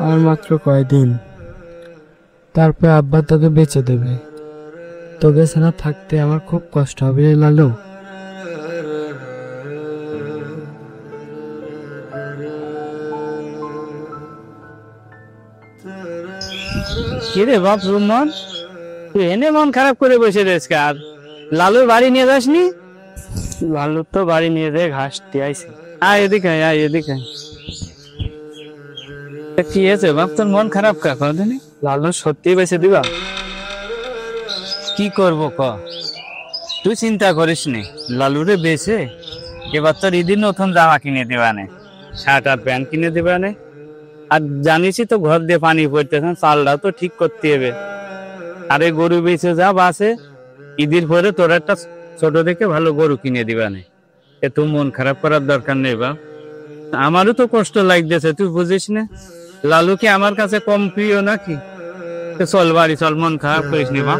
আর মাত্র কয়দিন, তারপর আব্বা তোকে বেঁচে দেবে। তোকে ছাড়া থাকতে আমার খুব কষ্ট হবে রে লালু। কিরে বাপ রুমন, তুই এনে মন খারাপ করে বসে রয়েছ আর লালুর বাড়ি নিয়ে যাসনি? লালুর তো বাড়ি নিয়ে যেয়ে ঘাস দিয়েছে। আয় এদিকে আয়, আয় এদিকে আয়। কি হয়েছে বাপ, তোর মন খারাপ কা? কোনদিনই লালু সত্যি বেঁচে দিবা? কি করবো ক, তুই চিন্তা করিস নি। লালুরে বেঁচে এবার তোর ঈদের নতুন জামা কিনে দিবানে, শার্ট আর প্যান্ট কিনে দিবানে। আর জানিসই তো ঘর দিয়ে পানি পড়তেছে, চালটাও তো ঠিক করতে হবে। আরে গরু বেঁচে যা বাসে, ঈদের পরে তোর একটা ছোট দেখে ভালো গরু কিনে দিবানে। এত মন খারাপ করার দরকার নেই বাপ, আমারও তো কষ্ট লাগতেছে, তুই বুঝিস না? লালু কি আমার কাছে কম প্রিয় নাকি? চল বাড়ি চল, মন খারাপ করিস নি বাপ।